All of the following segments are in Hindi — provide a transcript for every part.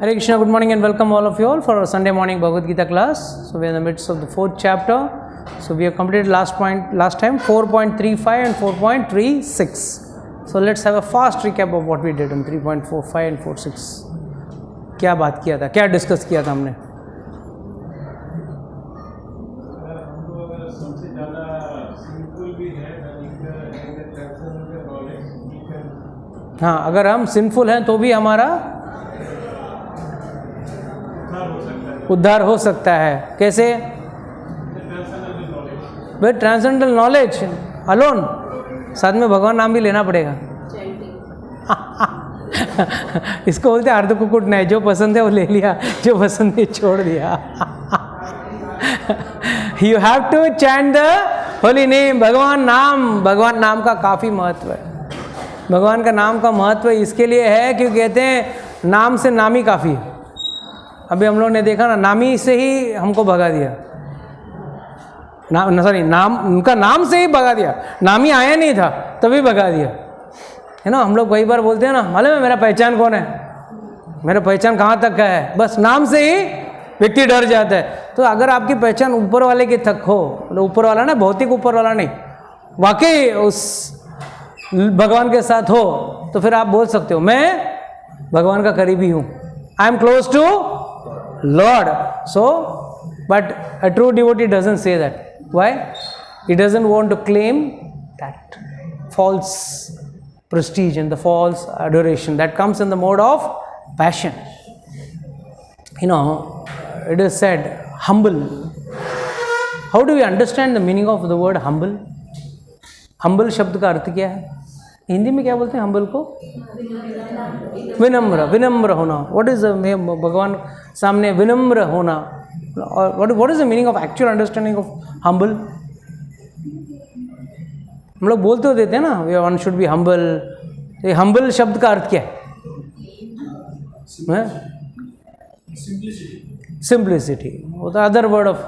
Hare Krishna, good morning and welcome all of you all for our Sunday morning Bhagavad Gita class. So we are in the midst of the fourth chapter. So we have completed last time 4.35 and 4.36. So let's have a fast recap of what we did in 3.45 and 4.6. क्या बात किया था, क्या डिस्कस किया था हमने? हाँ, अगर हम सिंफुल हैं तो भी हमारा उद्धार हो सकता है. कैसे? With transcendental knowledge alone. साथ में भगवान नाम भी लेना पड़ेगा. इसको बोलते हैं अर्ध कुकुट नहीं. जो पसंद है वो ले लिया, जो पसंद है छोड़ दिया. You have to chant the holy name. भगवान नाम का काफ़ी महत्व है. भगवान का नाम का महत्व इसके लिए है क्योंकि कहते हैं नाम से नामी काफ़ी है. अभी हम लोग ने देखा ना, नामी से ही हमको भगा दिया. नाम उनका नाम से ही भगा दिया. नामी आया नहीं था तभी भगा दिया, है ना. हम लोग कई बार बोलते हैं ना, मालूम है मेरा पहचान कौन है, मेरा पहचान कहाँ तक का है. बस नाम से ही व्यक्ति डर जाता है. तो अगर आपकी पहचान ऊपर वाले की तक हो, ऊपर वाला ना, भौतिक ऊपर वाला नहीं, वाकई उस भगवान के साथ हो, तो फिर आप बोल सकते हो मैं भगवान का करीबी हूँ. I am close to Lord. So, but a true devotee doesn't say that. Why? He doesn't want to claim that false prestige and the false adoration that comes in the mode of passion. You know, it is said, humble. How do we understand the meaning of the word humble? Humble शब्द का अर्थ क्या है? हिंदी में क्या बोलते हैं humble को? विनम्र होना. What is the भगवान सामने विनम्र होना? What is the meaning of actual understanding of humble? हम लोग बोलते हो देते हैं ना, one should be humble. ये humble शब्द का अर्थ क्या है? Simplicity. वो तो other word of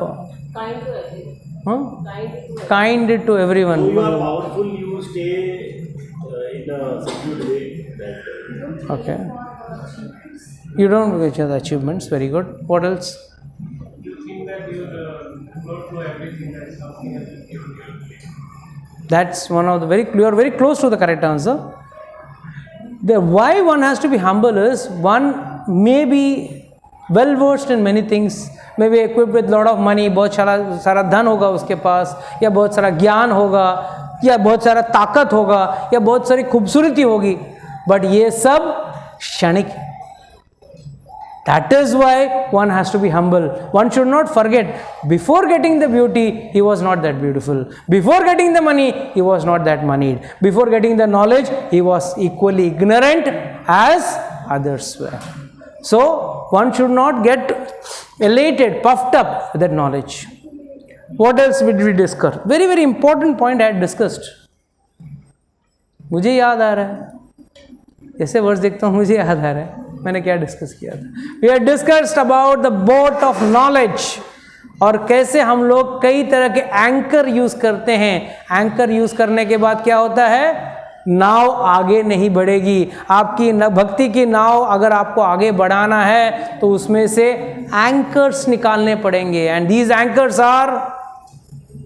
kind to everyone. You are powerful. You stay in a subdued way. Okay. You don't get the achievements. Very good. What else? You think that you float through everything. That is something that you give. That's one of the you are very close to the correct answer. The why one has to be humble is one may be well versed in many things, may be equipped with lot of money, बहुत सारा धन होगा उसके पास, या बहुत सारा ज्ञान होगा, या बहुत सारा ताकत होगा, या बहुत सारी खूबसूरती होगी, बट ये सब क्षणिक है. That is why one has to be humble. One should not forget, before getting the beauty, he was not that beautiful. Before getting the money, he was not that moneyed. Before getting the knowledge, he was equally ignorant as others were. So, one should not get elated, puffed up with that knowledge. What else did we discuss? Very, very important point I had discussed. मुझे याद आ रहा है, ऐसे वर्ड्स देखता हूँ मुझे याद आ रहा है मैंने क्या डिस्कस किया था. We have discussed about the boat of knowledge, और कैसे हम लोग कई तरह के एंकर यूज करते हैं. एंकर यूज करने के बाद क्या होता है, नाव आगे नहीं बढ़ेगी. आपकी भक्ति की नाव अगर आपको आगे बढ़ाना है तो उसमें से एंकर्स निकालने पड़ेंगे. And these anchors are,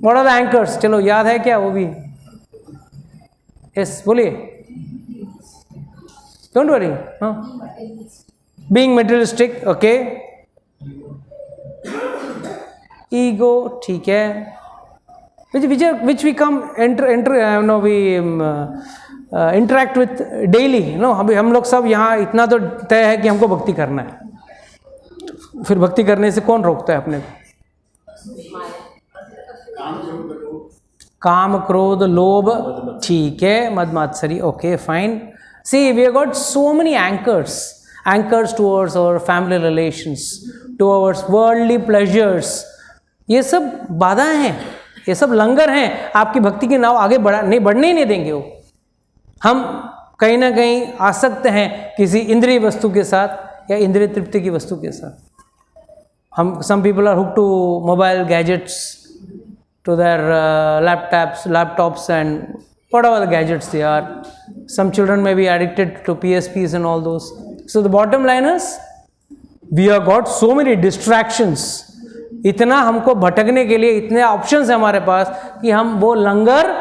what are the anchors? चलो याद है क्या वो भी? यस, बोलिए. Don't worry. Being materialistic, okay. Ego, ठीक है. Which we come interact with daily. No, अभी हम लोग सब यहाँ इतना तो तय है कि हमको भक्ति करना है. फिर भक्ति करने से कौन रोकता है अपने को? काम, क्रोध, लोभ, ठीक है. मद मात्सरी, okay, fine. See, we have got so many anchors towards our family relations, towards worldly pleasures. ये सब बाधाएं हैं, ये सब लंगर हैं. आपकी भक्ति की नाव आगे बढ़ने ही नहीं देंगे वो. हम कहीं ना कहीं आसक्त हैं किसी इंद्रिय वस्तु के साथ या इंद्रिय तृप्ति की वस्तु के साथ. some people are hooked to mobile gadgets, to their laptops and whatever the gadgets they are. Some children may be addicted to PSPs and all those. So the bottom line is, we are got so many distractions, इतना हमको भटकने के लिए इतने ऑप्शंस हैं हमारे पास कि हम वो लंगर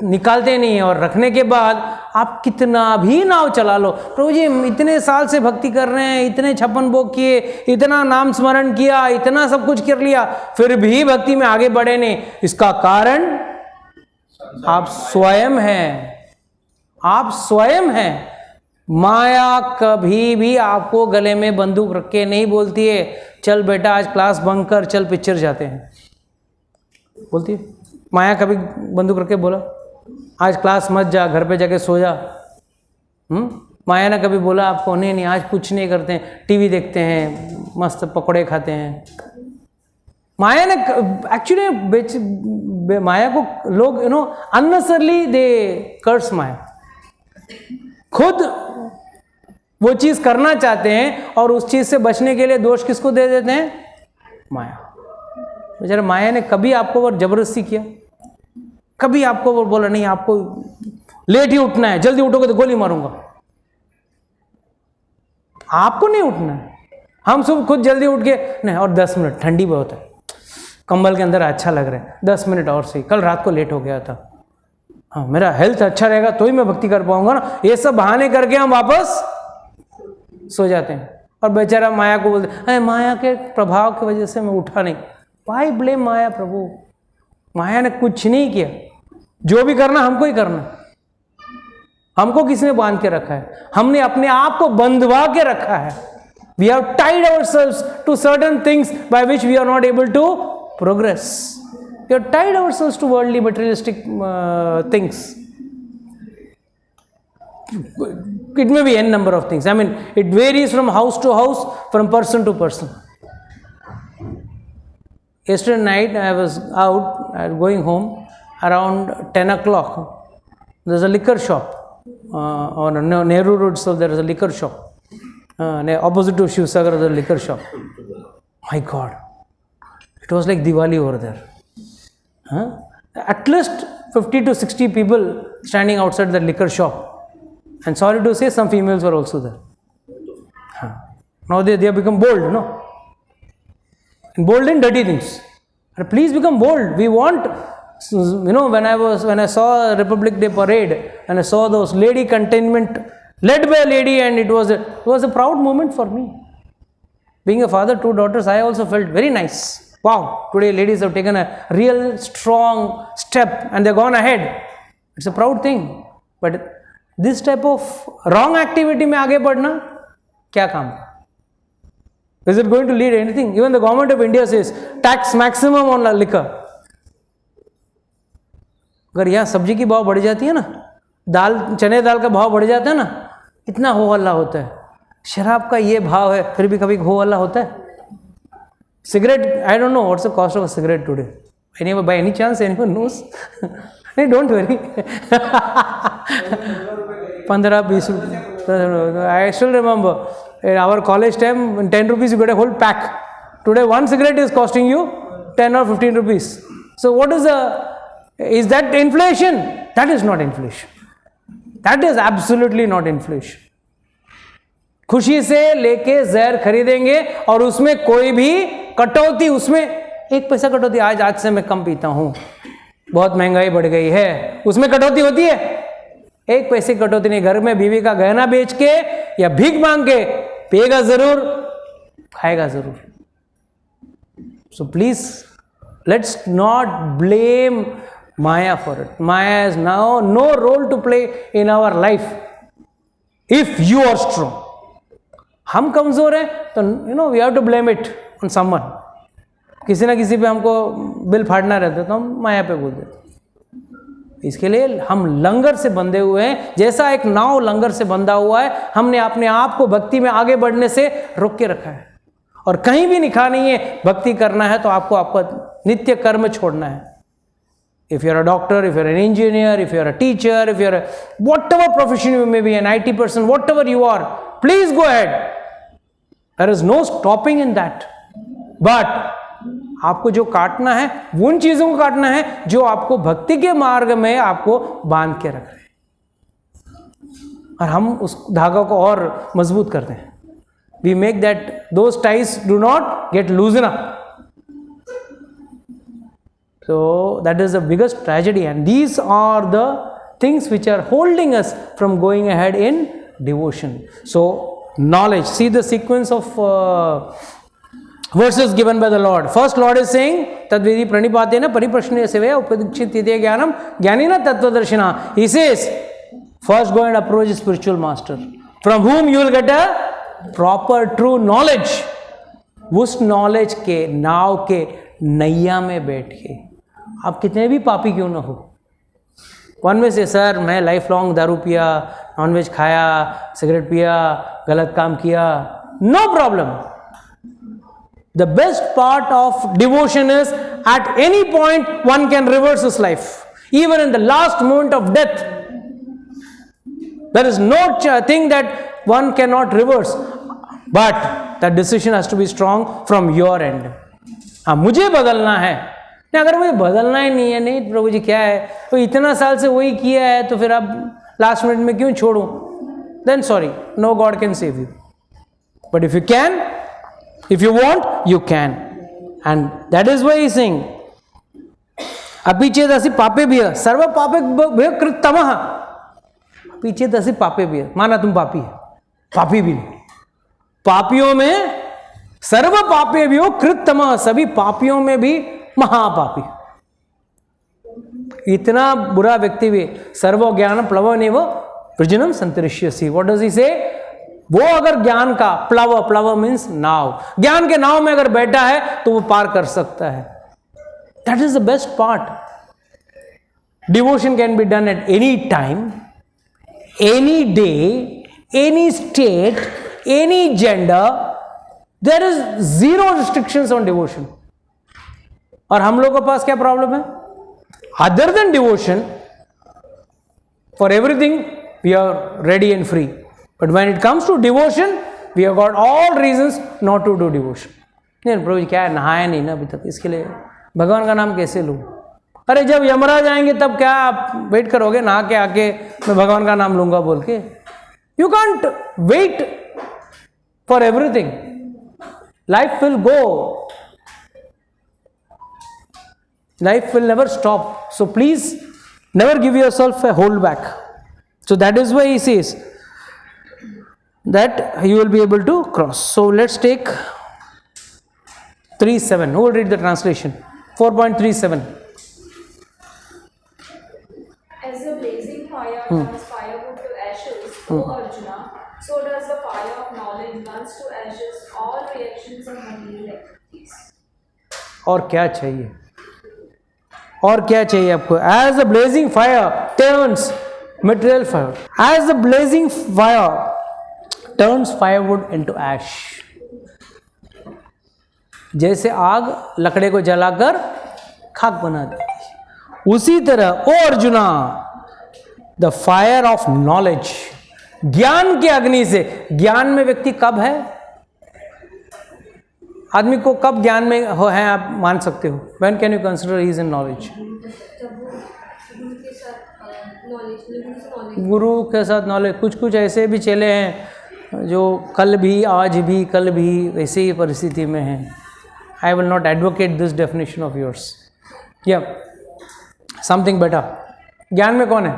निकालते नहीं है। और रखने के बाद आप कितना भी नाव चला लो, प्रभु जी इतने साल से भक्ति कर रहे हैं, इतने 56 भोग किए, इतना नाम स्मरण किया, इतना सब कुछ कर लिया, फिर भी भक्ति में आगे बढ़े नहीं। इसका कारण आप स्वयं हैं, आप स्वयं हैं। माया कभी भी आपको गले में बंदूक रख के नहीं बोलती है चल बेटा आज क्लास बंक कर, चल पिक्चर जाते हैं, बोलती है? माया कभी बंदूक रख के बोला आज क्लास मत जा, घर पे जाके सो जा? माया ने कभी बोला आपको नहीं नहीं आज कुछ नहीं करते हैं, टीवी देखते हैं, मस्त पकौड़े खाते हैं? माया ने एक्चुअली माया को लोग अननेसेसरली दे कर्स माया, खुद वो चीज करना चाहते हैं और उस चीज से बचने के लिए दोष किसको दे देते हैं? माया। बेचारा माया ने कभी आपको वो जबरदस्ती किया? कभी आपको वो बोला नहीं आपको लेट ही उठना है, जल्दी उठोगे तो गोली मारूंगा? आपको नहीं उठना है, हम सब खुद जल्दी उठ के नहीं, और 10 मिनट, ठंडी बहुत है, कंबल के अंदर अच्छा लग रहा है, 10 मिनट और सही, कल रात को लेट हो गया था, हाँ मेरा हेल्थ अच्छा रहेगा तो ही मैं भक्ति कर पाऊंगा ना। ये सब बहाने करके हम वापस सो जाते हैं और बेचारा माया को बोलते अरे माया के प्रभाव की वजह से मैं उठा नहीं। वाई ब्लेम माया प्रभु? माया ने कुछ नहीं किया, जो भी करना हमको ही करना। हमको किसने बांध के रखा है? हमने अपने आप को बंधवा के रखा है। We have tied ourselves to certain things by which we are not able to progress. We have tied ourselves to worldly materialistic things. It may be n number of things. I mean, it varies from house to house, from person to person. Yesterday night, I was out, I was going home around 10 o'clock. There's a liquor shop on Nehru Road, so there is a liquor shop. Opposite to Shiv Sagar, there's a liquor shop. My God, it was like Diwali over there. At least 50 to 60 people standing outside the liquor shop, and sorry to say some females were also there. Now they have become bold, no? And bold in dirty things. Please become bold. We want, when I saw Republic Day parade and I saw those lady containment led by a lady, and it was a proud moment for me. Being a father, 2 daughters, I also felt very nice. Wow, today ladies have taken a real strong step and they've gone ahead. It's a proud thing. But this type of wrong activity में आगे बढ़ना क्या काम? Is it going to lead anything? Even the government of India says tax maximum on liquor. अगर यहाँ सब्जी की भाव बढ़ जाती है ना, चने दाल का भाव बढ़ जाता है ना, इतना हो हल्ला होता है। शराब का ये भाव है, फिर भी कभी हो हल्ला होता है? Cigarette, I don't know what's the cost of a cigarette today. Anyway, by any chance, anyone knows? Hey, don't worry. 15-20 rupees. I still remember in our college time, 10 rupees you get a whole pack. Today, one cigarette is costing you 10 or 15 rupees. So, what is that inflation? That is not inflation. That is absolutely not inflation. खुशी से लेके जहर खरीदेंगे और उसमें कोई भी कटौती, उसमें 1 पैसा कटौती, आज से मैं कम पीता हूं, बहुत महंगाई बढ़ गई है, उसमें कटौती होती है? 1 पैसे की कटौती नहीं। घर में बीवी का गहना बेच के या भीख मांग के पिएगा जरूर, खाएगा जरूर। So please let's not blame Maya for it. Maya has now no role to play in our life if you are strong. हम कमजोर हैं तो we have to blame it on someone. किसी ना किसी पे हमको बिल फाड़ना रहता तो हम माया पे बोल देते। इसके लिए हम लंगर से बंधे हुए हैं, जैसा एक नाव लंगर से बंधा हुआ है, हमने अपने आप को भक्ति में आगे बढ़ने से रोक के रखा है। और कहीं भी लिखा नहीं है भक्ति करना है तो आपको आपका नित्य कर्म छोड़ना है। If you are a doctor, if you are an engineer, if you are a teacher, if you are whatever profession you may be, an IT person, whatever you are, please go ahead. There is no stopping in that. But आपको जो काटना है उन चीजों को काटना है जो आपको भक्ति के मार्ग में आपको बांध के रख रहे हैं, और हम उस धागा को और मजबूत करते हैं। we make that those ties do not get loosened up. So that is the biggest tragedy, and these are the things which are holding us from going ahead in devotion. So knowledge, see the sequence of verses given by the Lord. First, Lord is saying, Tadvidi pranipatena pariprashneya sevaya upadikshitite jnanam jnanina tattvadarshina. He says, first go and approach a spiritual master, from whom you will get a proper true knowledge. उस नॉलेज के नाव के नैया में बैठ के आप कितने भी पापी क्यों ना हो, वन में से सर मैं लाइफ लॉन्ग दारू पिया, नॉनवेज खाया, सिगरेट पिया, गलत काम किया, no problem. The best part of devotion is at any point one can reverse his life. Even in the last moment of death, there is no thing that one cannot reverse. But that decision has to be strong from your end. हाँ मुझे बदलना है, नहीं अगर मुझे बदलना ही नहीं है, नहीं प्रभु जी क्या है, तो इतना साल से वही किया है तो फिर अब लास्ट मिनट में क्यों छोड़ूं? Then sorry, no God can save you. But if you can, if you want, you can. And that is why he is saying, अपि चेदसि पापेभ्यः सर्व पापेभ्यः कृततमः. अपि चेदसि पापेभ्यः, माना तुम पापी है, पापी भी नहीं, पापियों में सर्व पापेभ्यो कृततमः, सभी पापियों में भी महापापी. इतना बुरा व्यक्ति भी सर्व ज्ञान प्लवनेव वृजनम संतरिष्यसि. व्हाट डज ही से? वो अगर ज्ञान का प्लव, प्लव मीन्स नाव, ज्ञान के नाव में अगर बैठा है तो वो पार कर सकता है. That is the best part. Devotion can be done at any time, any day, any state, any gender. There is zero restrictions on devotion. और हम लोगों के पास क्या प्रॉब्लम है? Other than devotion, for everything we are ready and free. But when it comes to devotion, we have got all reasons not to do devotion. नहीं प्रभु जी क्या है, नहाया नहीं ना अभी तक, इसके लिए भगवान का नाम कैसे लूँ? अरे जब यमराज आएंगे तब क्या आप वेट करोगे, नहा के आके मैं भगवान का नाम लूंगा बोल के? You can't wait for everything. Life will go. Life will never stop. So please never give yourself a hold back. So that is why he says that you will be able to cross. So let's take 3:7. Who will read the translation? 4.37. As the blazing fire turns firewood to ashes, O Arjuna, so does the fire of knowledge burns to ashes all reactions of material activities. और क्या चाहिए? और क्या चाहिए आपको? As the blazing fire turns material fire, as the blazing fire turns firewood into ash. जैसे आग लकड़े को जलाकर खाक बना देती है, उसी तरह O Arjuna the fire of knowledge, ज्ञान की अग्नि से. ज्ञान में व्यक्ति कब है? आदमी को कब ज्ञान में हो है आप मान सकते हो? When can you consider he is in knowledge? गुरु के साथ नॉलेज. कुछ कुछ ऐसे भी चेले हैं जो कल भी, आज भी, कल भी वैसे ही परिस्थिति में हैं. I will not advocate this definition of yours. या समथिंग बेटर. ज्ञान में कौन है?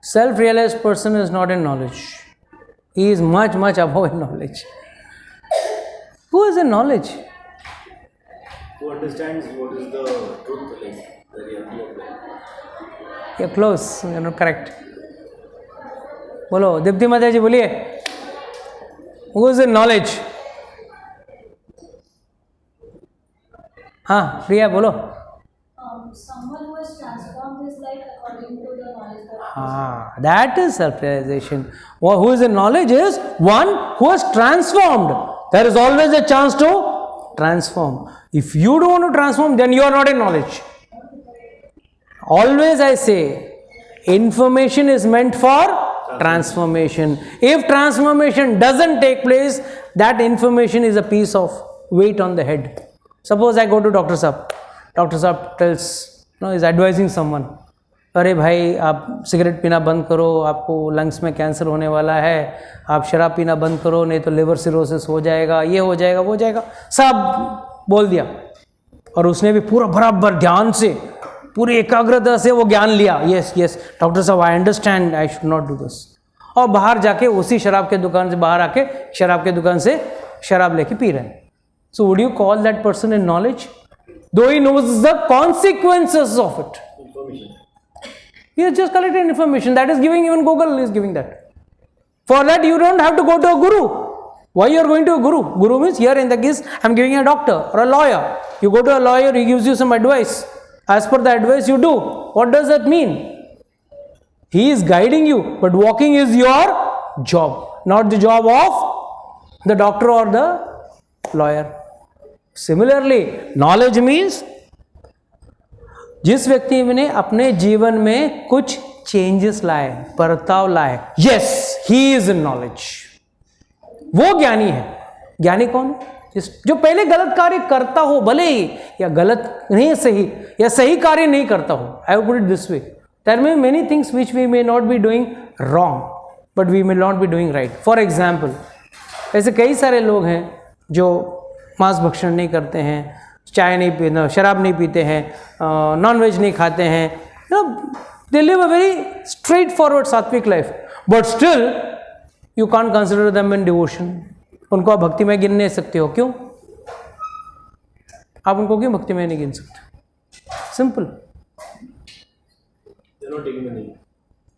Self realized person is not in knowledge. He is much much above in knowledge. Who is in knowledge? Who understands what is the truth, like the reality of life. You're close, you're not correct. बोलो दीप्ति माता जी बोलिए. Who is in knowledge? हाँ प्रिया बोलो. Someone who has transformed his life according to the knowledge that हाँ, that is self-realization. Who is in knowledge is one who has transformed. There is always a chance to transform. If you don't want to transform, then you are not in knowledge. Always I say, information is meant for transformation. If transformation doesn't take place, that information is a piece of weight on the head. Suppose I go to Dr. Saab. Dr. Saab tells, is advising someone. अरे भाई आप सिगरेट पीना बंद करो, आपको लंग्स में कैंसर होने वाला है, आप शराब पीना बंद करो नहीं तो लिवर सिरोसिस हो जाएगा, ये हो जाएगा वो जाएगा, सब बोल दिया। और उसने भी पूरा बराबर ध्यान से पूरी एकाग्रता से वो ज्ञान लिया, यस यस डॉक्टर साहब I understand, I should not do this. और बाहर जाके उसी शराब के दुकान से बाहर आके शराब के दुकान से शराब लेके पी रहे हैं। So would you call that person in knowledge? Though he knows the consequences of it. He has just collected information that is giving, even Google is giving that. For that you don't have to go to a guru. Why you are going to a guru? Guru means here in the case I am giving a doctor or a lawyer. You go to a lawyer, he gives you some advice. As per the advice you do. What does that mean? He is guiding you, but walking is your job, not the job of the doctor or the lawyer. Similarly, knowledge means जिस व्यक्ति ने अपने जीवन में कुछ चेंजेस लाए, बर्ताव लाए, yes he is in knowledge, वो ज्ञानी है। ज्ञानी कौन? जो पहले गलत कार्य करता हो, भले ही या गलत नहीं सही या सही कार्य नहीं करता हो। I will put it this way, there may many things which we may not be doing wrong but we may not be doing right. For example, ऐसे कई सारे लोग हैं जो मांस भक्षण नहीं करते हैं, चाय नहीं पीना, शराब नहीं पीते हैं, नॉन वेज नहीं खाते हैं, they live a very straightforward sattvic life, but still you can't consider them in devotion. उनको आप भक्ति में गिन नहीं सकते हो। क्यों? आप उनको क्यों भक्ति में नहीं गिन सकते? सिंपल,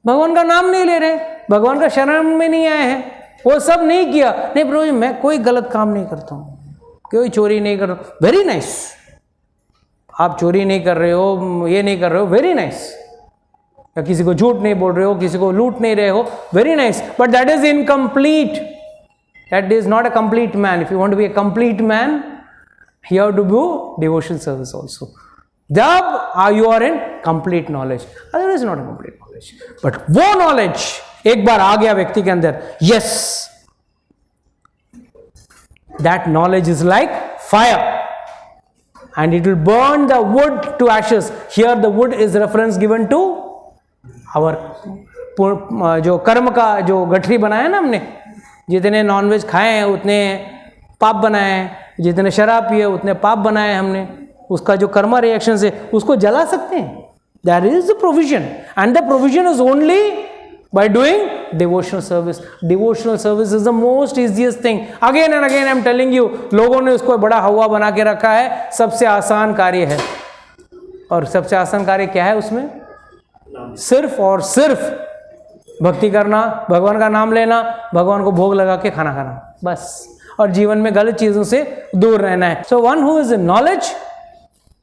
भगवान का नाम नहीं ले रहे, भगवान का शरण में नहीं आए हैं, वो सब नहीं किया। नहीं प्रभु जी मैं कोई गलत काम नहीं करता हूँ, कोई चोरी नहीं कर रहा, वेरी नाइस। आप चोरी नहीं कर रहे हो, ये नहीं कर रहे हो, वेरी नाइस। या किसी को झूठ नहीं बोल रहे हो, किसी को लूट नहीं रहे हो, very nice, but that is incomplete, that is not a complete man. If you want to be a complete man you have to do devotion service also, जब you are in complete knowledge, otherwise not a complete knowledge. But वो नॉलेज एक बार आ गया व्यक्ति के अंदर, yes that knowledge is like fire and it will burn the wood to ashes. Here the wood is reference given to our जो कर्म का जो गठरी बनाया ना हमने, जितने नॉनवेज खाए हैं उतने पाप बनाए हैं, जितने शराब पिए उतने पाप बनाए हमने, उसका जो कर्मा रिएक्शन से उसको जला सकते हैं। There is a provision and the provision is only by doing devotional service. Devotional service is the most easiest thing. Again and again I am telling you, लोगों ने उसको बड़ा हवा बना के रखा है, सबसे आसान कार्य है। और सबसे आसान कार्य क्या है उसमें? सिर्फ और सिर्फ भक्ति करना, भगवान का नाम लेना, भगवान को भोग लगा के खाना खाना, बस। और जीवन में गलत चीजों से दूर रहना है। So one who is in knowledge,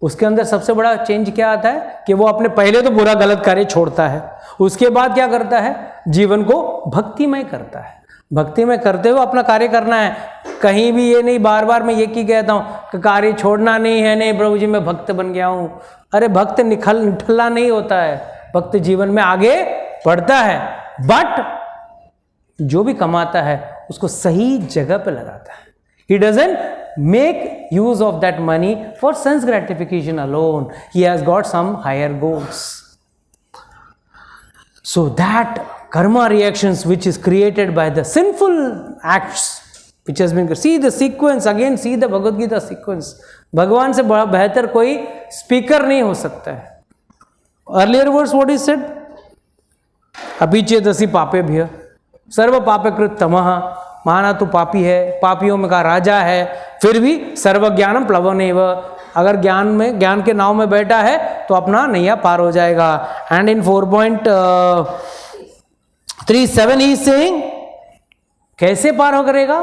उसके अंदर सबसे बड़ा चेंज क्या आता है कि वो अपने पहले तो बुरा गलत कार्य छोड़ता है, उसके बाद क्या करता है? जीवन को भक्तिमय करता है। भक्तिमय करते हुए अपना कार्य करना है। कहीं भी ये नहीं, बार बार मैं ये की कहता हूँ कि कार्य छोड़ना नहीं है, नहीं प्रभु जी मैं भक्त बन गया हूँ। अरे भक्त निठल्ला नहीं होता है, भक्त जीवन में आगे बढ़ता है, बट जो भी कमाता है उसको सही जगह पे लगाता है। He doesn't make use of that money for sense gratification alone. He has got some higher goals. So that karma reactions which is created by the sinful acts which has been, see the sequence again, see the Bhagavad Gita sequence. भगवान से बड़ा बेहतर कोई स्पीकर नहीं हो सकता है। Earlier verse what is said? अपिचेतसि पापेभ्यः सर्व पापकृत तमः, माना तो पापी है, पापियों में का राजा है, फिर भी सर्वज्ञानम प्लवनेव, अगर ज्ञान के नाव में बैठा है तो अपना नैया पार हो जाएगा। एंड इन 4.37 ही सेइंग, कैसे पार हो करेगा?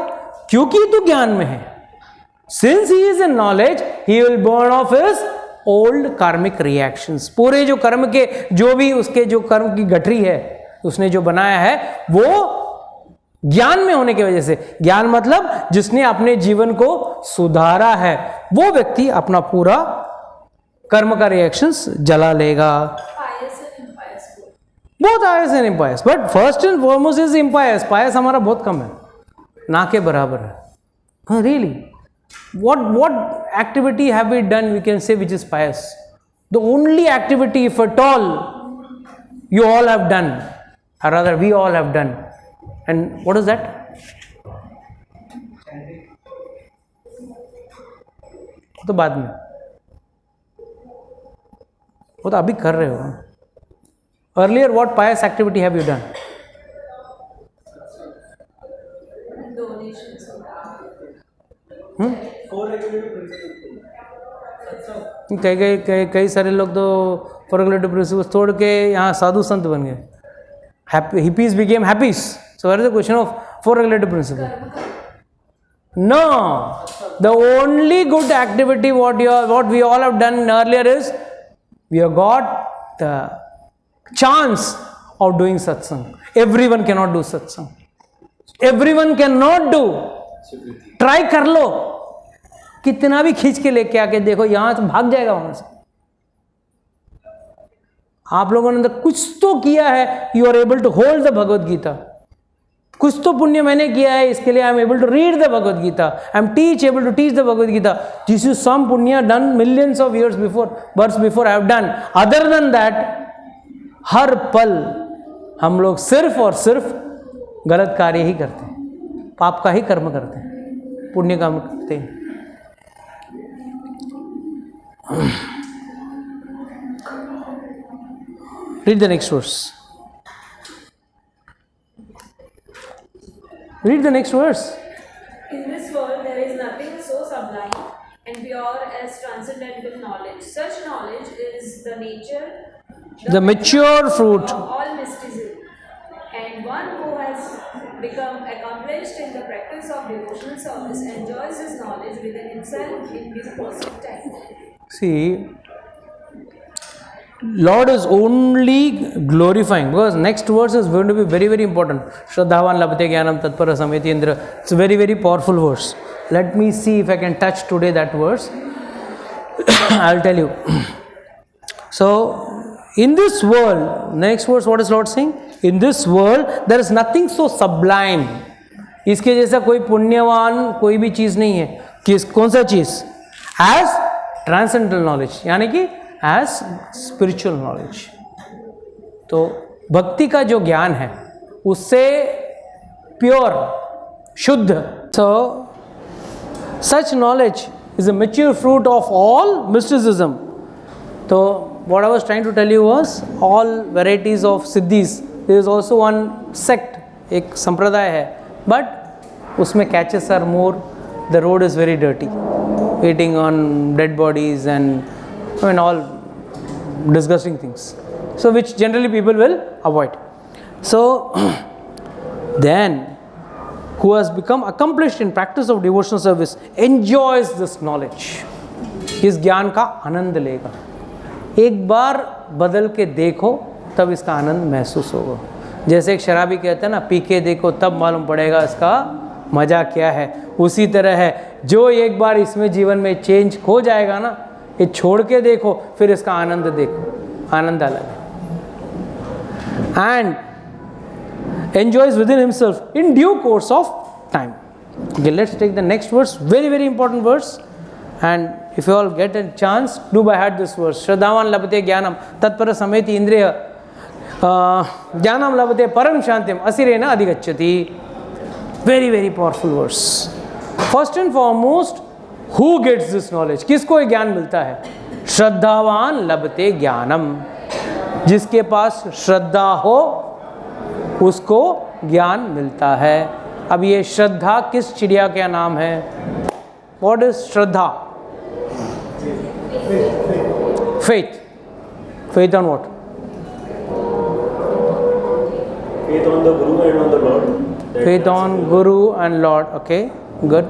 क्योंकि तू ज्ञान में है। Since he is in knowledge he will burn of his old कार्मिक रिएक्शंस। पूरे जो कर्म के जो भी उसके जो कर्म की गठरी है उसने जो बनाया है वो ज्ञान में होने की वजह से, ज्ञान मतलब जिसने अपने जीवन को सुधारा है, वो व्यक्ति अपना पूरा कर्म का रिएक्शंस जला लेगा। बहुत आयस and impious, but first and foremost is impious. Pious हमारा बहुत कम है, ना के बराबर है। हाँ really, what activity have we done we can say which is pious? The only activity if at all you all have done, or rather we all have done. And what is that? तो बाद में, वो तो अभी कर रहे हो. Earlier, what pious activity have you done? Donations. कई सारे लोग तो फोर रेगुलेटिव प्रिंसिपल्स तोड़ के यहाँ साधु संत बन गए. Hippies became happies. So what is the question of four regulative principle? No, the only good activity what we all have done earlier is we have got the chance of doing satsang. Everyone cannot do satsang. Everyone cannot do. Try कर लो, कितना भी खींच के लेके आके देखो, यहाँ तो भाग जाएगा वहां से. आप लोगों ने अंदर कुछ तो किया है. You are able to hold the Bhagavad Gita. कुछ तो पुण्य मैंने किया है, इसके लिए I am able to read the Bhagavad Gita. I am able to teach the Bhagavad Gita. This is some punya done millions of years before, birth before I have done. Other than that, हर पल हम लोग सिर्फ और सिर्फ गलत कार्य ही करते हैं, पाप का ही कर्म करते हैं, पुण्य काम करते हैं. Read the next verse. Read the next verse. In this world, there is nothing so sublime and pure as transcendental knowledge. Such knowledge is the nature, The mature fruit. of all mysticism. And one who has become accomplished in the practice of devotional service enjoys his knowledge within himself in due course of time. See, Lord is only glorifying, because next verse is going to be very, very important. Shraddhavan labhate jnanam tatpara sameti indra. It's a very, very powerful verse. Let me see if I can touch today that verse. I'll tell you. So, in this world, next verse, what is Lord saying? In this world, there is nothing so sublime. इसके जैसा कोई पुण्यवान कोई भी चीज़ नहीं है. कौन सा चीज़? As transcendental knowledge, यानी कि as spiritual knowledge. तो भक्ति का जो ज्ञान है उससे प्योर, शुद्ध. So such knowledge is a mature fruit of all mysticism. So what I was trying to tell you was all varieties of siddhis. There is also one sect, एक संप्रदाय है, but उसमें catches are more. The road is very dirty, eating on dead bodies and all disgusting things. So which generally people will avoid. So then, who has become accomplished in practice of devotional service enjoys this knowledge. इस ज्ञान का आनंद लेगा. एक बार बदल के देखो तब इसका आनंद महसूस होगा. जैसे एक शराबी कहता है ना, पी के देखो तब मालूम पड़ेगा इसका मजा क्या है. उसी तरह है, जो एक बार इसमें जीवन में चेंज हो जाएगा ना, ये छोड़ के देखो फिर इसका आनंद देखो. आनंद अलग है. And enjoys within himself in due course of time. Okay, let's take the next verse. Very, very important verse. And if you all get a chance, do by heart this verse. Shraddhavan labhate jnanam tatpara sameti indriya jnanam labhate param shantim asirena adhigacchati. Very, very powerful verse. First and foremost, who gets this knowledge? किसको ये ज्ञान मिलता है? श्रद्धावान लभते ज्ञानम. जिसके पास श्रद्धा हो उसको ज्ञान मिलता है. अब ये श्रद्धा किस चिड़िया का नाम है? What is Shraddha? Faith. Faith on what? Faith on the Guru and on the Lord. Faith on Guru and Lord. Okay, good.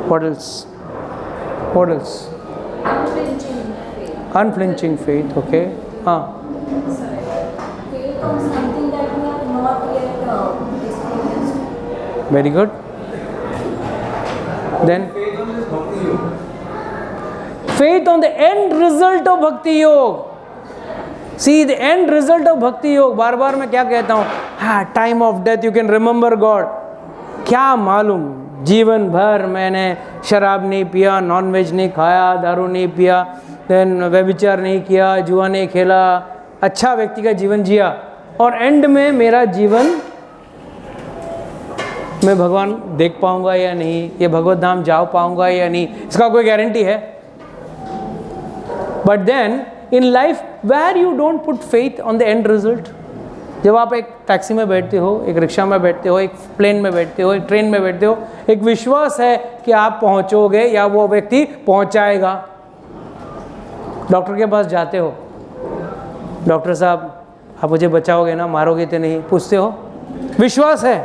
What else? What else? Unflinching faith. Unflinching faith. Okay. Faith on something that we have not yet experienced. Very good. Then faith on the end result of bhakti yoga. See, the end result of bhakti yoga. बार बार मैं क्या कहता हूँ? हाँ, time of death you can remember God. क्या मालूम, जीवन भर मैंने शराब नहीं पिया, नॉन वेज नहीं खाया, दारू नहीं पिया, देन व्यभिचार नहीं किया, जुआ नहीं खेला, अच्छा व्यक्ति का जीवन जिया और एंड में मेरा जीवन मैं भगवान देख पाऊंगा या नहीं, ये भगवत धाम जा पाऊंगा या नहीं, इसका कोई गारंटी है? But then in life where you don't put faith on the end result, जब आप एक टैक्सी में बैठते हो, एक रिक्शा में बैठते हो, एक प्लेन में बैठते हो, एक ट्रेन में बैठते हो, एक विश्वास है कि आप पहुंचोगे या वो व्यक्ति पहुंचाएगा। डॉक्टर के पास जाते हो, डॉक्टर साहब आप मुझे बचाओगे ना, मारोगे तो नहीं, पूछते हो, विश्वास है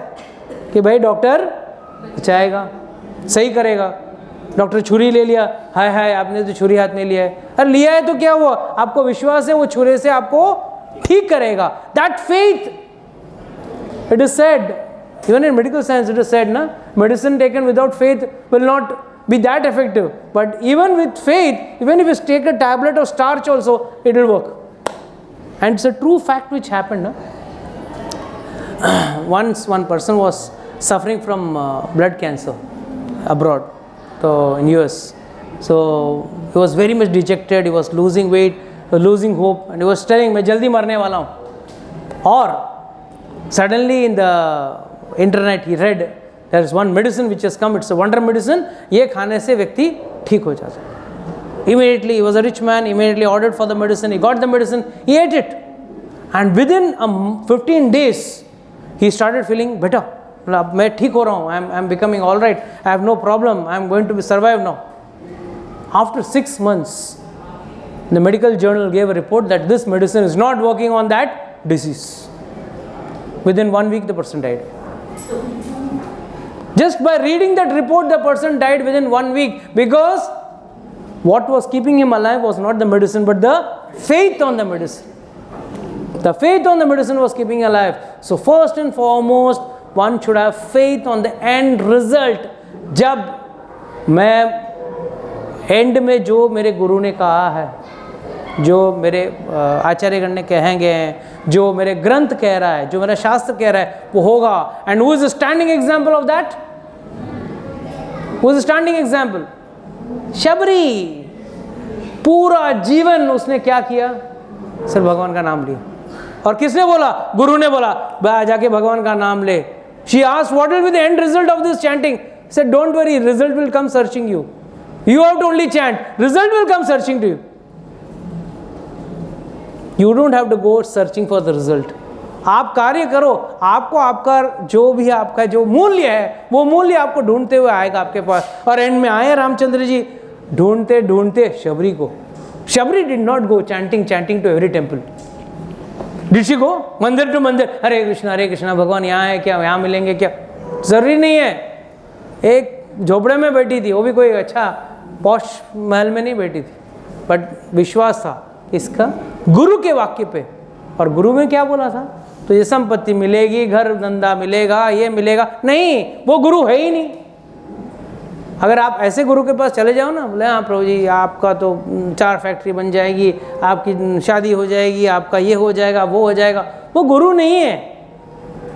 कि भाई डॉक्टर बचाएगा, सही करेगा। डॉक्टर छुरी ले लिया, हाय हाय आपने तो छुरी हाथ में लिया है, अरे लिया है तो क्या हुआ, आपको विश्वास है वो छुरे से आपको ठीक करेगा। That faith, it is said even in medical science, it is said ना, medicine taken without faith will not be that effective, but even with faith, even if you take a tablet of starch also, it will work. And it's a true fact which happened. Once one person was suffering from blood cancer abroad, so in US. So he was very much dejected, he was losing weight, losing hope, and he was telling मैं जल्दी मरने वाला हूँ। और suddenly in the internet he read there is one medicine which has come, it's a wonder medicine, ये खाने से व्यक्ति ठीक हो जाता है। Immediately he was a rich man, immediately ordered for the medicine, he got the medicine, he ate it, and within 15 days he started feeling better. मतलब मैं ठीक हो रहा हूँ, I am becoming all right, I have no problem, I am going to survive now. After 6 months, the medical journal gave a report that this medicine is not working on that disease. Within 1 week the person died. Just by reading that report, the person died within 1 week, because what was keeping him alive was not the medicine but the faith on the medicine. The faith on the medicine was keeping him alive. So first and foremost, one should have faith on the end result. जब मैं एंड में जो मेरे गुरु ने कहा है, जो मेरे आचार्यगण ने कहेंगे हैं, जो मेरे ग्रंथ कह रहा है, जो मेरा शास्त्र कह रहा है, वो होगा। And who is a standing example of that? Who is a standing example? Shabari. पूरा जीवन उसने क्या किया? सिर्फ भगवान का नाम लिया। और किसने बोला? गुरु ने बोला, जाके भगवान का नाम ले। She asked what will be the end result of this chanting? Said don't worry, result will come searching you, you have to only chant, result will come searching to you. You don't have to go searching for the result. आप कार्य करो, आपको आपका जो भी आपका जो मूल्य है, वो मूल्य आपको ढूंढते हुए आएगा आपके पास। और एंड में आए रामचंद्र जी ढूंढते ढूंढते शबरी को। Shabari did not go chanting to every temple. Did she go mandir to मंदिर, हरे कृष्णा भगवान यहाँ है क्या, यहाँ मिलेंगे क्या? जरूरी नहीं है। एक झोपड़े में बैठी थी, वो भी कोई अच्छा पॉश महल में नहीं बैठी थी, बट विश्वास था इसका गुरु के वाक्य पे। और गुरु में क्या बोला था? तो ये संपत्ति मिलेगी, घर धंधा मिलेगा, ये मिलेगा। नहीं, वो गुरु है ही नहीं। अगर आप ऐसे गुरु के पास चले जाओ ना, बोले हाँ प्रभु जी आपका तो 4 फैक्ट्री बन जाएगी, आपकी शादी हो जाएगी, आपका ये हो जाएगा, वो हो जाएगा, वो गुरु नहीं है।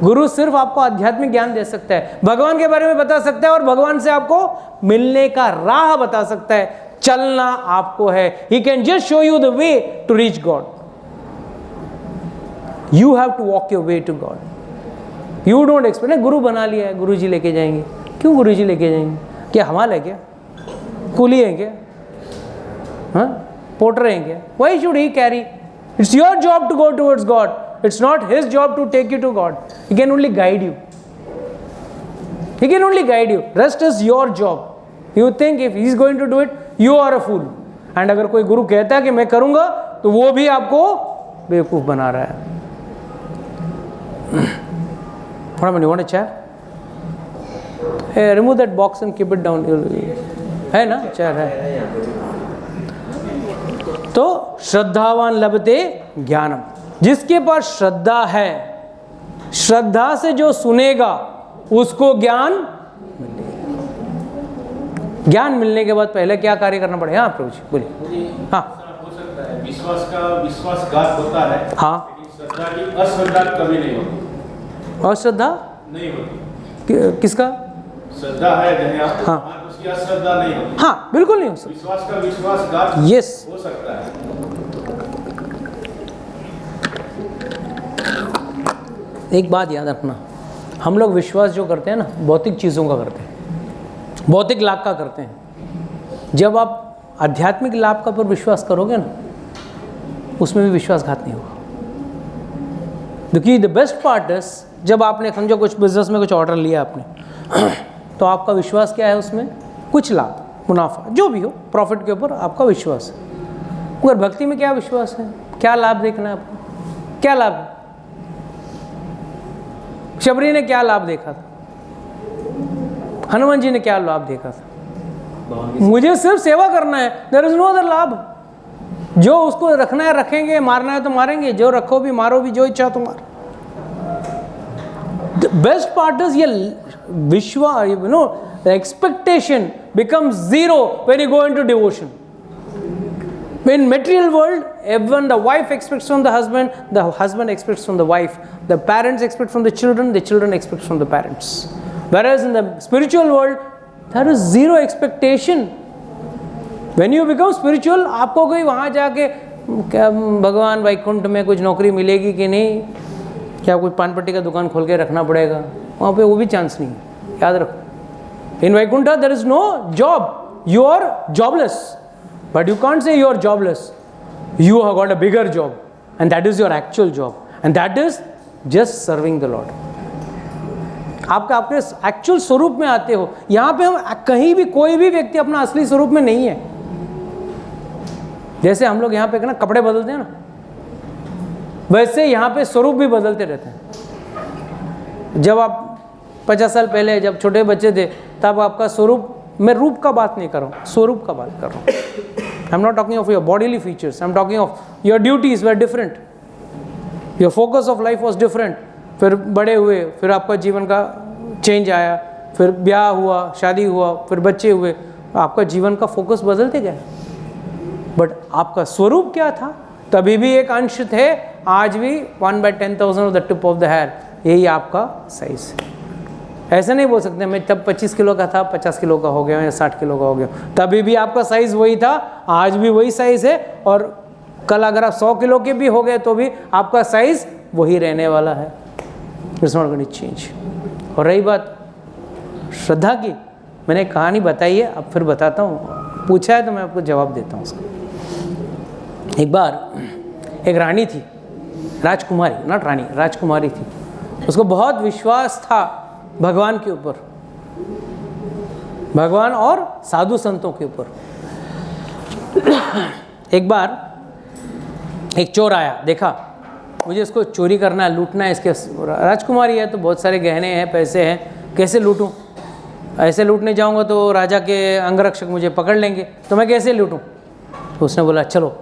गुरु सिर्फ आपको आध्यात्मिक ज्ञान दे सकता है, भगवान के बारे में बता सकता है, और भगवान से आपको मिलने का राह बता सकता है। चलना आपको है। He can just show you the way to reach God. You have to walk your way to God. You don't expect, गुरु बना लिया है, गुरु जी लेके जाएंगे। क्यों गुरु जी लेके जाएंगे? क्या हमाल है क्या? कूली है क्या? हाँ, पोटर हैं क्या? Why should he carry? It's your job to go towards God. It's not his job to take you to God. He can only guide you. He can only guide you. Rest is your job. You think if he is going to do it, you are a fool. And अगर कोई गुरु कहता है कि मैं करूंगा, तो वो भी आपको बेवकूफ बना रहा है। Hold on, you want a chair? Hey, remove that box and keep it down. है ना chair है। तो श्रद्धावान लभते ज्ञानम, जिसके पास श्रद्धा है, श्रद्धा से जो सुनेगा उसको ज्ञान। ज्ञान मिलने के बाद पहले क्या कार्य करना पड़ेगा? हाँ प्रभु जी बोलिए। हाँ, हो सकता है विश्वास का विश्वासघात होता है, हाँ, श्रद्धा की अश्रद्धा कभी नहीं होती। अश्रद्धा नहीं होती। किसका? श्रद्धा है जहाँ, हाँ, उसकी अश्रद्धा नहीं होती। हाँ बिल्कुल नहीं हो सकता। विश्वास का विश्वासघात यस हो सकता है। एक बात याद रखना, हम लोग विश्वास जो करते हैं ना भौतिक चीज़ों का करते हैं, भौतिक लाभ का करते हैं। जब आप आध्यात्मिक लाभ का पर विश्वास करोगे ना, उसमें भी विश्वासघात नहीं होगा। क्योंकि द बेस्ट पार्ट इज, जब आपने समझो कुछ बिजनेस में कुछ ऑर्डर लिया आपने तो आपका विश्वास क्या है उसमें, कुछ लाभ, मुनाफा, जो भी हो, प्रॉफिट के ऊपर आपका विश्वास है। मगर भक्ति में क्या विश्वास है, क्या लाभ देखना है आपको, क्या लाभ है? शबरी ने क्या लाभ देखा था, हनुमान जी ने क्या लाभ देखा था, मुझे सिर्फ सेवा करना है, देयर इज नो अदर लाभ। जो उसको रखना है रखेंगे, मारना है तो मारेंगे, जो रखो भी मारो भी, जो इच्छा तो मारो। द बेस्ट पार्ट इज ये विश्वास, you know, the expectation becomes zero when you go into devotion. In material world, everyone, the wife expects from the husband expects from the wife, the parents expect from the children expect from the parents. Whereas in the spiritual world, there is zero expectation. When you become spiritual, आपको कोई वहाँ जाके क्या भगवान वैकुंठ में कुछ नौकरी मिलेगी कि नहीं, क्या कुछ पान पट्टी का दुकान खोल के रखना पड़ेगा, वहाँ पे वो भी चांस नहीं है, याद रखो। In Vaikuntha there is no job, you are jobless. But you can't say you are jobless. You have got a bigger job, and that is your actual job, and that is just serving the Lord. आप अपने एक्चुअल स्वरूप में आते हो। यहाँ पे हम कहीं भी कोई भी व्यक्ति अपना असली स्वरूप में नहीं है। जैसे हम लोग यहाँ पे ना कपड़े बदलते हैं ना, वैसे यहाँ पे स्वरूप भी बदलते रहते हैं। जब आप 50 साल पहले जब छोटे बच्चे थे तब आपका स्वरूप, मैं रूप का बात नहीं कर रहा हूँ, स्वरूप का बात कर रहा हूँ। I am not talking of your bodily features, I am talking of your duties were different, your focus of life was different. फिर बड़े हुए, फिर आपका जीवन का चेंज आया, फिर ब्याह हुआ, शादी हुआ, फिर बच्चे हुए, आपका जीवन का फोकस बदलते गया। बट आपका स्वरूप क्या था, तभी भी एक अंश थे, आज भी 1/10,000 of the tip of the hair, यही आपका साइज है। ऐसा नहीं बोल सकते मैं तब 25 किलो का था 50 किलो का हो गया या 60 किलो का हो गया, तभी भी आपका साइज़ वही था, आज भी वही साइज़ है, और कल अगर आप 100 किलो के भी हो गए तो भी आपका साइज़ वही रहने वाला है। It's not going to change. और रही बात श्रद्धा की, मैंने कहानी बताई है, अब फिर बताता हूँ, पूछा है तो मैं आपको जवाब देता हूँ उसका। एक बार एक रानी थी, राजकुमारी, नॉट रानी, राजकुमारी थी। उसको बहुत विश्वास था भगवान के ऊपर, भगवान और साधु संतों के ऊपर। एक बार एक चोर आया, देखा मुझे इसको चोरी करना है, लूटना है, इसके राजकुमारी है तो बहुत सारे गहने हैं, पैसे हैं, कैसे लूटूं? ऐसे लूटने जाऊंगा तो राजा के अंगरक्षक मुझे पकड़ लेंगे, तो मैं कैसे लूटूं? तो उसने बोला चलो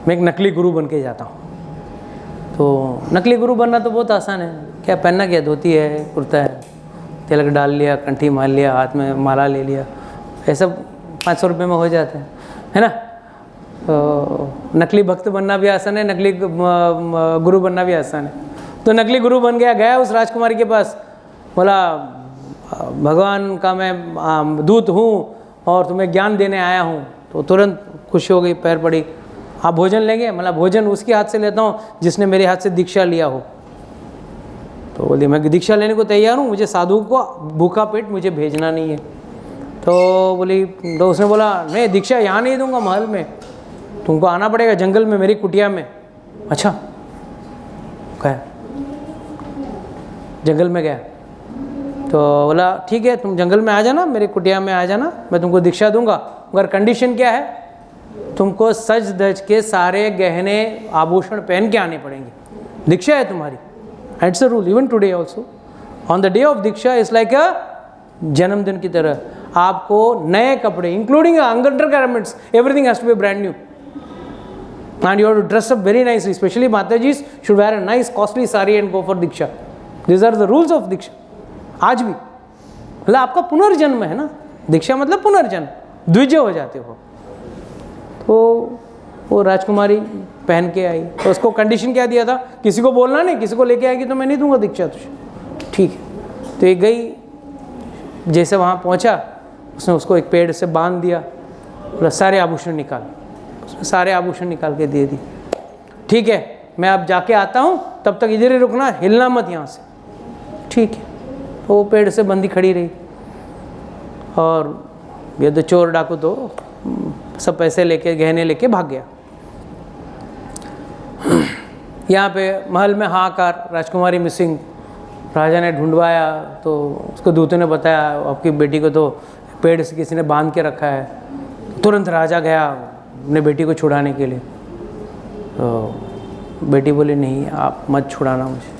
मैं एक नकली गुरु बन के जाता हूँ। तो नकली गुरु बनना तो बहुत आसान है, क्या पहनना, क्या धोती है, कुर्ता है, तिलक डाल लिया, कंठी मार लिया, हाथ में माला ले लिया, ऐसा 500 रुपये में हो जाता है ना। तो नकली भक्त बनना भी आसान है, नकली गुरु बनना भी आसान है। तो नकली गुरु बन गया उस राजकुमारी के पास, बोला भगवान का मैं दूत हूँ और तुम्हें ज्ञान देने आया हूँ। तो तुरंत खुशी हो गई, पैर पड़ी, आप भोजन लेंगे? मतलब भोजन उसके हाथ से लेता हूँ जिसने मेरे हाथ से दीक्षा लिया हो। तो बोली मैं दीक्षा लेने को तैयार हूँ, मुझे साधु को भूखा पेट मुझे भेजना नहीं है। तो बोली, तो उसने बोला मैं दीक्षा यहाँ नहीं दूंगा, महल में, तुमको आना पड़ेगा जंगल में, मेरी कुटिया में। अच्छा, गया जंगल में गया, तो बोला ठीक है तुम जंगल में आ जाना, मेरे कुटिया में आ जाना, मैं तुमको दीक्षा दूंगा, मगर कंडीशन क्या है, तुमको सज धज के सारे गहने आभूषण पहन के आने पड़ेंगे, दीक्षा है तुम्हारी। It's a rule even today also, on the day of diksha it's like a जन्मदिन की तरह, आपको नए कपड़े including undergarments, everything has to be brand new, and you have to dress up very nicely, specially mataji should wear a nice costly sari and go for diksha. These are the rules of diksha. आज भी मतलब आपका पुनर्जन्म है ना, दीक्षा मतलब पुनर्जन्म, द्विज हो जाते हो। तो वो राजकुमारी पहन के आई, तो उसको कंडीशन क्या दिया था, किसी को बोलना नहीं, किसी को लेके आएगी तो मैं नहीं दूंगा दीक्षा तुझे, ठीक है। तो ये गई, जैसे वहाँ पहुँचा उसने उसको एक पेड़ से बांध दिया, बोला सारे आभूषण निकाल, उसने सारे आभूषण निकाल के दे दी, ठीक है। मैं अब जाके आता हूँ, तब तक इधर ही रुकना, हिलना मत यहाँ से। ठीक है। तो वो पेड़ से बंदी खड़ी रही और ये तो चोर डाकू तो सब पैसे लेके गहने लेके भाग गया। यहाँ पे महल में हाहाकार, राजकुमारी मिसिंग। राजा ने ढूंढवाया तो उसको दूतों ने बताया आपकी बेटी को तो पेड़ से किसी ने बांध के रखा है। तुरंत राजा गया अपने बेटी को छुड़ाने के लिए। तो बेटी बोली नहीं आप मत छुड़ाना मुझे।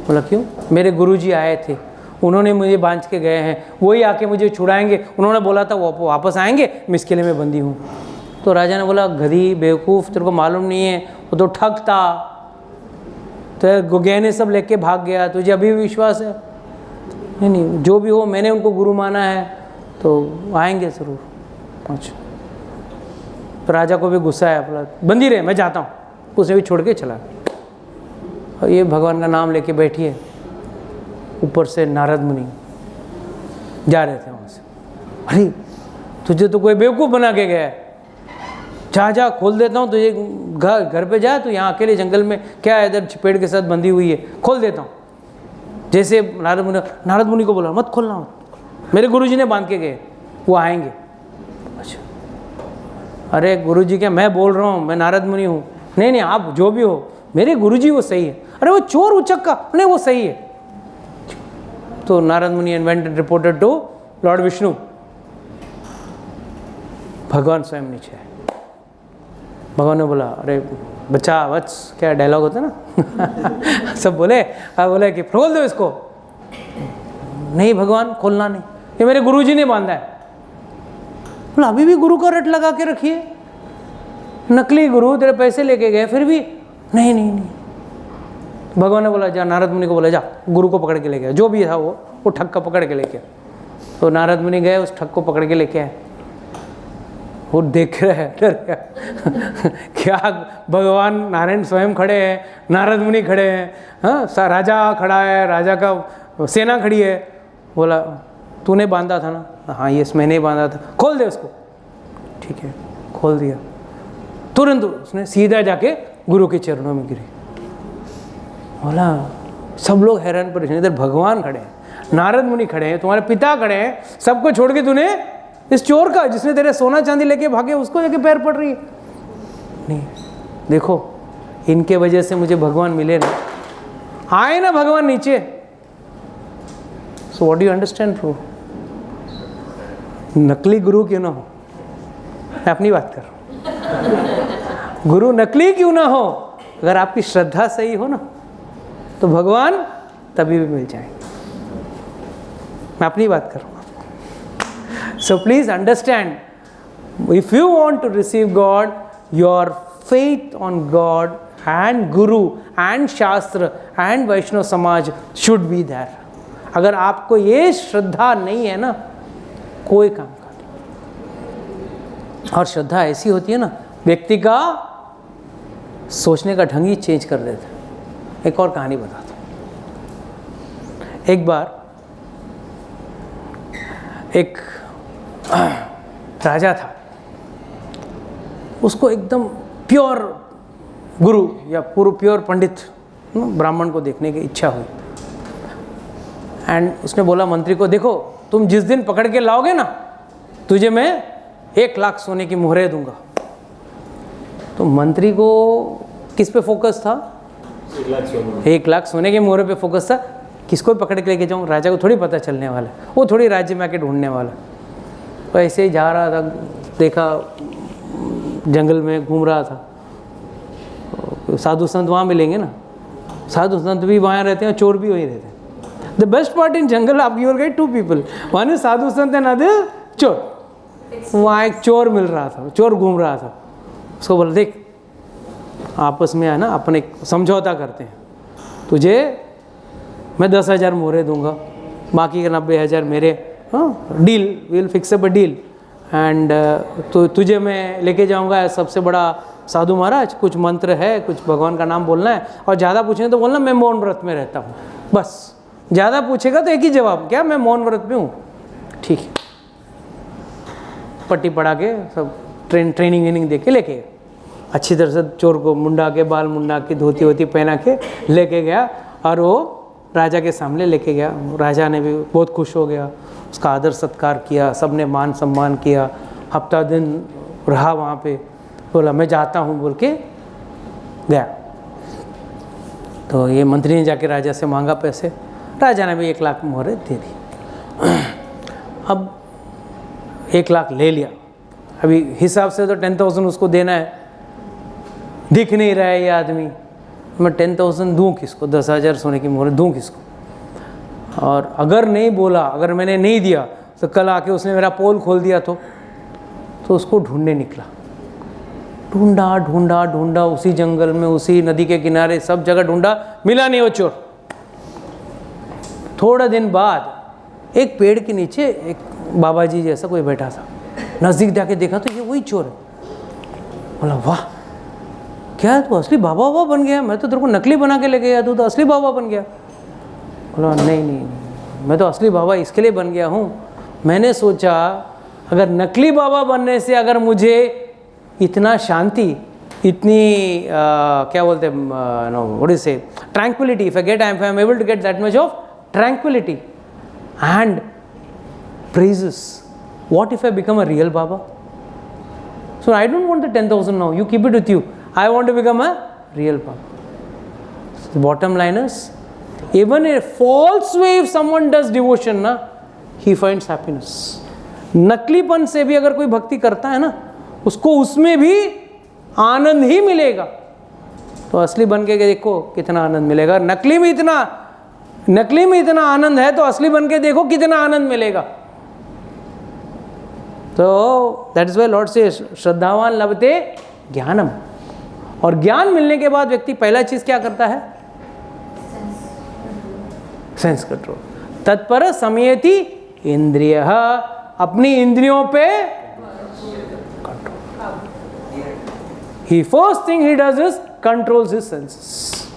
बोला क्यों? मेरे गुरुजी आए थे, उन्होंने मुझे बांध के गए हैं, वही आके मुझे छुड़ाएंगे। उन्होंने बोला था वो वापस आएंगे, मैं इसके लिए मैं बंदी हूँ। तो राजा ने बोला गधी बेवकूफ़, तेरे को मालूम नहीं है वो तो ठग था, तो गहने सब लेके भाग गया, तुझे अभी भी विश्वास है? नहीं नहीं, जो भी हो मैंने उनको गुरु माना है तो आएंगे ज़रूर। अच्छा। तो राजा को भी गुस्सा आया, बोला बंदी रहे, मैं जाता हूँ। उसने भी छोड़ के चला। और ये भगवान का नाम लेके बैठी है। ऊपर से नारद मुनि जा रहे थे वहाँ से। अरे तुझे तो कोई बेवकूफ़ बना के गया है, जा जा खोल देता हूँ तुझे, घर पे जा, तू यहाँ अकेले जंगल में क्या है, इधर पेड़ के साथ बंधी हुई है, खोल देता हूँ। जैसे नारद मुनि को बोला मत खोलना, मत, मेरे गुरुजी ने बांध के गए, वो आएंगे। अच्छा, अरे गुरुजी क्या, मैं बोल रहा हूँ, मैं नारद मुनि हूँ। नहीं नहीं, आप जो भी हो, मेरे गुरुजी वो सही है। अरे वो चोर उचक्का, नहीं वो सही है। तो Narad Muni invented reported to Lord Vishnu. भगवान स्वयं नीचे है। भगवान ने बोला अरे बच्चा वत्स, क्या डायलॉग होता है ना सब बोले, बोले कि खोल दो इसको। नहीं भगवान खोलना नहीं, ये मेरे गुरुजी ने बांधा है। बोला अभी भी गुरु का रट लगा के रखिए, नकली गुरु, तेरे पैसे लेके गए फिर भी नहीं नहीं नहीं। भगवान ने बोला जा, नारद मुनि को बोला जा गुरु को पकड़ के लेके आ, जो भी था वो ठग का पकड़ के लेके। तो नारद मुनि गए, उस ठग को पकड़ के लेके आए। वो देख रहे हैं डर गया क्या भगवान नारायण स्वयं खड़े हैं, नारद मुनि खड़े हैं, हाँ राजा खड़ा है, राजा का सेना खड़ी है। बोला तूने बांधा था ना? हाँ यस मैंने ही बांधा था। खोल दे उसको। ठीक है, खोल दिया। तुरंत उसने सीधा जाके गुरु के चरणों में गिरी। बोला सब लोग हैरान परेशान, इधर भगवान खड़े हैं, नारद मुनि खड़े हैं, तुम्हारे पिता खड़े हैं, सबको छोड़ के तूने इस चोर का, जिसने तेरे सोना चांदी लेके भागे, उसको जाके पैर पड़ रही है। नहीं देखो, इनके वजह से मुझे भगवान मिले ना, आए ना भगवान नीचे। So what do you understand pro? नकली गुरु क्यों ना हो, मैं अपनी बात कर रहा हूं, गुरु नकली क्यों ना हो, अगर आपकी श्रद्धा सही हो ना तो भगवान तभी भी मिल जाएंगे। मैं अपनी बात कर रहा हूं। So please understand, if you want to receive God, your faith on God and Guru and Shastra and Vaishnav Samaj should be there. अगर आपको ये श्रद्धा नहीं है ना, कोई काम का नहीं। और श्रद्धा ऐसी होती है ना, व्यक्ति का सोचने का ढंग ही चेंज कर देता है। एक और कहानी बताता हूँ। एक बार एक राजा था, उसको एकदम प्योर गुरु या पूरा प्योर पंडित ब्राह्मण को देखने की इच्छा हुई। एंड उसने बोला मंत्री को, देखो तुम जिस दिन पकड़ के लाओगे ना, तुझे मैं 1 लाख सोने की मोहरें दूंगा। तो मंत्री को किस पे फोकस था? 1 लाख सोने की मोहरें पे फोकस था। किसको पकड़ के लेके जाऊँ, राजा को थोड़ी पता चलने वाला, वो थोड़ी राज्य में आके ढूंढने वाला। तो ऐसे ही जा रहा था, देखा जंगल में घूम रहा था, साधु संत वहाँ मिलेंगे ना, साधु संत भी वहाँ रहते हैं, चोर भी वही रहते हैं। The best part in jungle, आप you will get 2 people, one is sadhu sant and other चोर। वहाँ एक चोर मिल रहा था, चोर घूम रहा था। उसको बोला देख आपस में है ना अपने समझौता करते हैं, तुझे मैं 10,000 मोहरें दूंगा, बाकी के 90,000 मेरे, deal, will fix up a deal. And तो तुझे मैं लेके जाऊंगा सबसे बड़ा साधु महाराज, कुछ मंत्र है, कुछ भगवान का नाम बोलना है, और ज़्यादा पूछेंगे तो बोलना मैं मौन व्रत में रहता हूँ। बस ज़्यादा पूछेगा तो एक ही जवाब, क्या मैं मौन व्रत में हूँ। ठीक है, पट्टी पढ़ा के सब ट्रेनिंग दे के लेके अच्छी तरह से चोर को मुंडा के बाल मुंडा के धोती वोती पहना के लेके गया और वो राजा के सामने लेके गया। राजा ने भी बहुत खुश हो गया, उसका आदर सत्कार किया, सबने मान सम्मान किया, हफ्ता दिन रहा वहाँ पे। बोला मैं जाता हूँ बोल के गया। तो ये मंत्री ने जाके राजा से मांगा पैसे, राजा ने भी 1 लाख मोहरें दे दी। अब 1 लाख ले लिया, अभी हिसाब से तो 10,000 उसको देना है, दिख नहीं रहा है ये आदमी, मैं 10,000 दूँ किसको, 10,000 सोने की मोहरें दूँ किसको? और अगर नहीं बोला, अगर मैंने नहीं दिया तो कल आके उसने मेरा पोल खोल दिया तो उसको ढूंढने निकला। ढूंढा ढूंढा ढूंढा, उसी जंगल में, उसी नदी के किनारे, सब जगह ढूंढा, मिला नहीं वो चोर। थोड़ा दिन बाद एक पेड़ के नीचे एक बाबा जी जैसा कोई बैठा था, नज़दीक जाके देखा तो ये वही चोर है। बोला वाह, क्या है तू असली बाबा बाबा बन गया? मैं तो तेरे को नकली बना के लेके गया, तू तो असली बाबा बन गया। बोला नहीं नहीं, मैं तो असली बाबा इसके लिए बन गया हूँ, मैंने सोचा अगर नकली बाबा बनने से अगर मुझे इतना शांति, इतनी क्या बोलते हैं, no what is say, tranquility, if I am able to get that much of tranquility and praises, what if I become a real baba? So I don't want the 10,000 now, you keep it with you, I want to become a real Baba. So the bottom line is, even in a false way, if someone does devotion, na, he finds happiness. नकलीपन से भी अगर कोई भक्ति करता है ना, उसको उसमें भी आनंद ही मिलेगा। तो असली बन के देखो कितना आनंद मिलेगा। नकली में इतना आनंद है तो असली बन के देखो कितना आनंद मिलेगा। तो दैट इज वाई लॉर्ड से श्रद्धावान लभते ज्ञानम। और ज्ञान मिलने के बाद व्यक्ति पहला चीज क्या करता है? Sense control. तत्पर समयति इंद्रिय, अपनी इंद्रियों पे control. He first thing he does is controls his senses.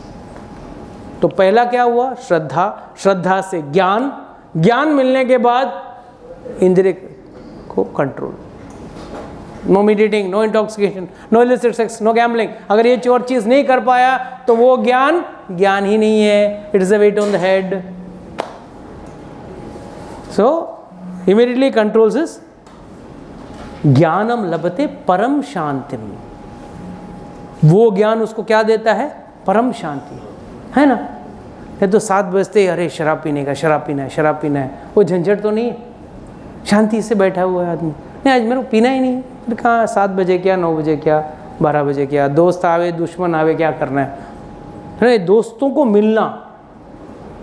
तो पहला क्या हुआ? श्रद्धा, श्रद्धा से ज्ञान, ज्ञान मिलने के बाद इंद्रिय को control. No meditating, no intoxication, no illicit sex, no gambling. अगर ये चोर चीज नहीं कर पाया तो वो ज्ञान ज्ञान ही नहीं है, it is a weight on the head. So immediately controls his ज्ञानम लभते परम शांतिम। वो ज्ञान उसको क्या देता है? परम शांति, है ना। ये तो 7 बजते अरे शराब पीने का, शराब पीना है, शराब पीना है, वो झंझट तो नहीं है, शांति से बैठा हुआ है आदमी। नहीं आज मेरे को पीना ही नहीं है, कहाँ 7 बजे क्या, 9 बजे क्या, 12 बजे क्या, दोस्त आवे दुश्मन आवे, क्या करना है। नहीं, दोस्तों को मिलना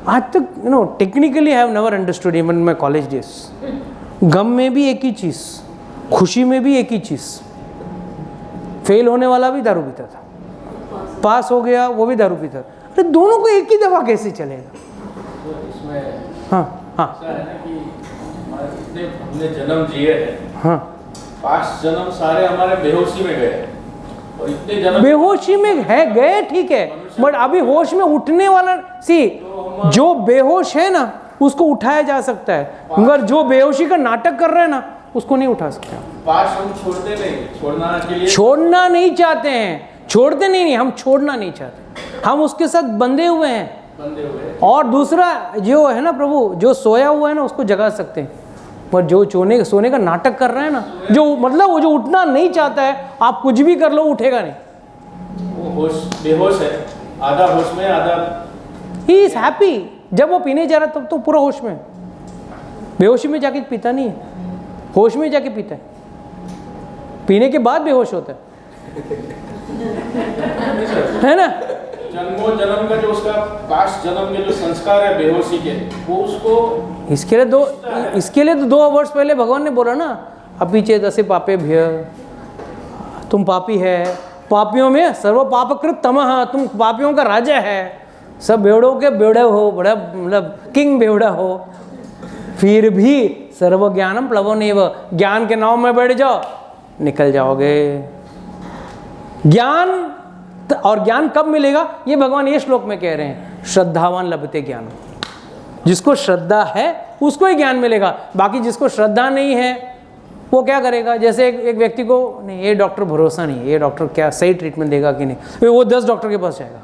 आज तक technically I have never understood even my college days. गम में भी एक ही चीज़, खुशी में भी एक ही चीज़। फेल होने वाला भी दारू पीता था, पास हो गया वो भी दारू पीता था। अरे दोनों को एक ही दफा कैसे चलेगा? हाँ हाँ, हमने जन्म जिए हैं, हाँ, 5 जन्म सारे हमारे बेहोशी में गए, और इतने जन्म बेहोशी में है गए, ठीक है, बट अभी होश में उठने वाला जो बेहोश है ना उसको उठाया जा सकता है, मगर जो बेहोशी का नाटक कर रहे हैं ना उसको नहीं उठा सकते। 5 हम छोड़ते नहीं, छोड़ना नहीं चाहते हैं, छोड़ते नहीं, हम छोड़ना नहीं चाहते, हम उसके साथ बंधे हुए हैं। और दूसरा जो है ना प्रभु, जो सोया हुआ है ना उसको जगा सकते हैं, पर जो सोने का नाटक कर रहे हैं ना, जो मतलब वो जो उठना नहीं चाहता है, आप कुछ भी कर लो उठेगा नहीं। वो होश बेहोश है, आधा होश में आधा। He is happy. जब वो पीने जा रहा तब तो पूरा होश में, बेहोशी में जाके पीता नहीं है, होश में जाके पीता है, पीने के बाद बेहोश होता है ना। जन्मों जन्म का जो उसका 5 जन्म के जो संस्कार है बेहोशी के, वो उसको इसके लिए तो 2 वर्ष पहले भगवान ने बोला ना, अपी चेत असे पापे भ्य, तुम पापी है, पापियों में सर्व पापकृत तमः, तुम पापियों का राजा है, सब बेवड़ों के बेवड़े हो, बड़ा मतलब किंग बेवड़ा हो, फिर भी सर्व ज्ञानम प्लवनेव, ज्ञान के नाव में बैठ जाओ निकल जाओगे। ज्ञान, और ज्ञान कब मिलेगा ये भगवान ये श्लोक में कह रहे हैं, श्रद्धावान लभते ज्ञान। जिसको श्रद्धा है उसको ही ज्ञान मिलेगा, बाकी जिसको श्रद्धा नहीं है वो क्या करेगा, जैसे एक व्यक्ति को नहीं ये डॉक्टर भरोसा नहीं है, ये डॉक्टर क्या सही ट्रीटमेंट देगा कि नहीं, फिर वो 10 डॉक्टर के पास जाएगा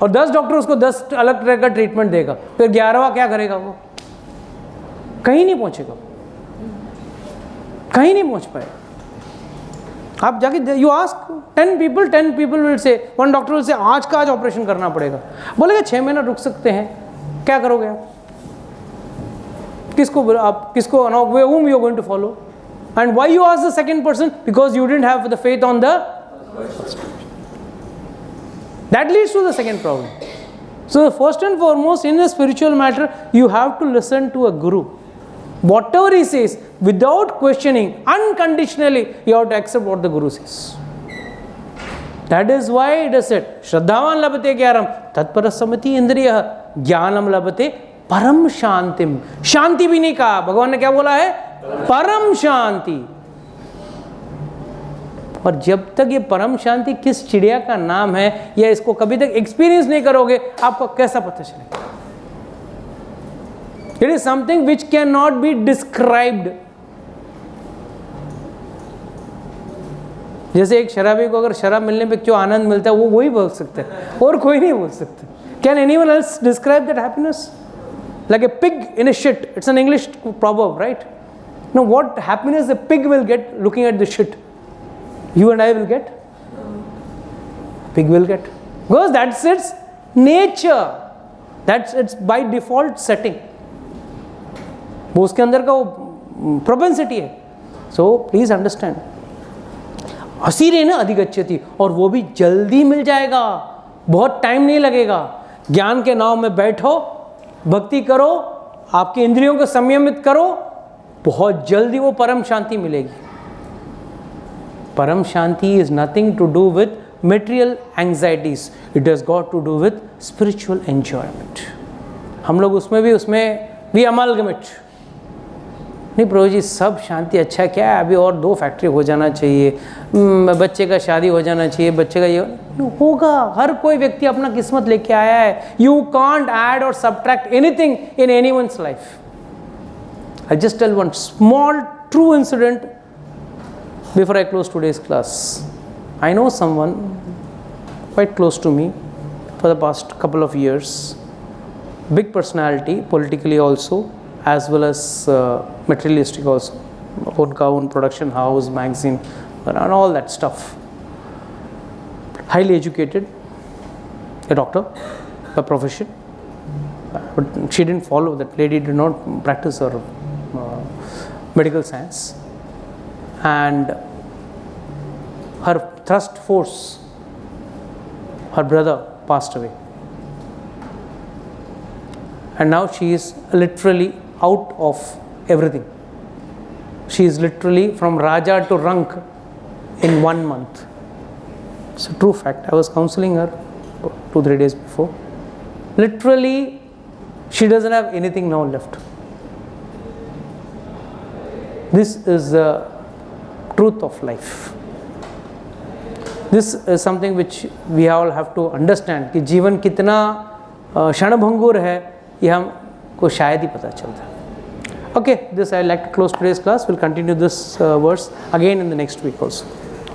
और 10 डॉक्टर उसको 10 अलग तरह का ट्रीटमेंट देगा, फिर 11वां क्या करेगा, वो कहीं नहीं पहुंचेगा, कहीं नहीं पहुंच पाएगा। आप जाके you ask 10 people will say, one doctor will say आज का आज ऑपरेशन करना पड़ेगा, बोलेगा 6 महीना रुक सकते हैं, क्या करोगे आप? किसको whom you are going to follow? And why you ask the second person? Because you didn't have the faith on the first. That leads to the second problem. So first and foremost, in a spiritual matter, you have to listen to a guru. Whatever he says, without questioning, unconditionally, you have to accept what the guru says. That is why it is said, Shraddhavan labate gyaram, tatparasamati indriya, jnanam labate परम शांतिम। शांति भी नहीं कहा, भगवान ने क्या बोला है? परम शांति। और जब तक ये परम शांति किस चिड़िया का नाम है या इसको कभी तक एक्सपीरियंस नहीं करोगे, आपको कैसा पता चलेगा? It is something which can not be described. जैसे एक शराबी को अगर शराब मिलने पे जो आनंद मिलता है वो वही बोल सकता है और कोई नहीं बोल सकता। Can anyone else describe that happiness? Like a pig in a shit. It's an English proverb, right? Now, what happiness the pig will get looking at the shit, you and I will get? Pig will get. Because that's its nature. That's its by default setting. वो उसके अंदर का वो propensity है. So, please understand. असीरेण अधिगच्छति, और वो भी जल्दी मिल जाएगा, बहुत टाइम नहीं लगेगा। ज्ञान के नाव में बैठो, भक्ति करो, आपके इंद्रियों को संयमित करो, बहुत जल्दी वो परम शांति मिलेगी। Param shanti is nothing to do with material anxieties, it has got to do with spiritual enjoyment. हम लोग उसमें भी अमालगमेट नहीं, प्रभु जी सब शांति अच्छा क्या है, अभी और 2 फैक्ट्री हो जाना चाहिए, बच्चे का शादी हो जाना चाहिए, बच्चे का ये होगा। हर कोई व्यक्ति अपना किस्मत लेके आया है। यू कांट ऐड और subtract anything in anyone's life. I just tell one small true incident before I close today's class. I know someone quite close to me for the past couple of years, big personality politically also, as well as materialistic also, own production house, magazine, and all that stuff. Highly educated, a doctor by profession, but she didn't follow, that lady did not practice her medical science, and her thrust force, her brother passed away, and now she is literally out of everything. She is literally from Raja to Rank in 1 month. It's a true fact. I was counseling her 2-3 days before. Literally, she doesn't have anything now left. This is the truth of life. This is something which we all have to understand कि जीवन कितना क्षणभंगुर है, ये हमको शायद ही पता चलता है। Okay, this I like to close today's class. We'll continue this verse again in the next week also.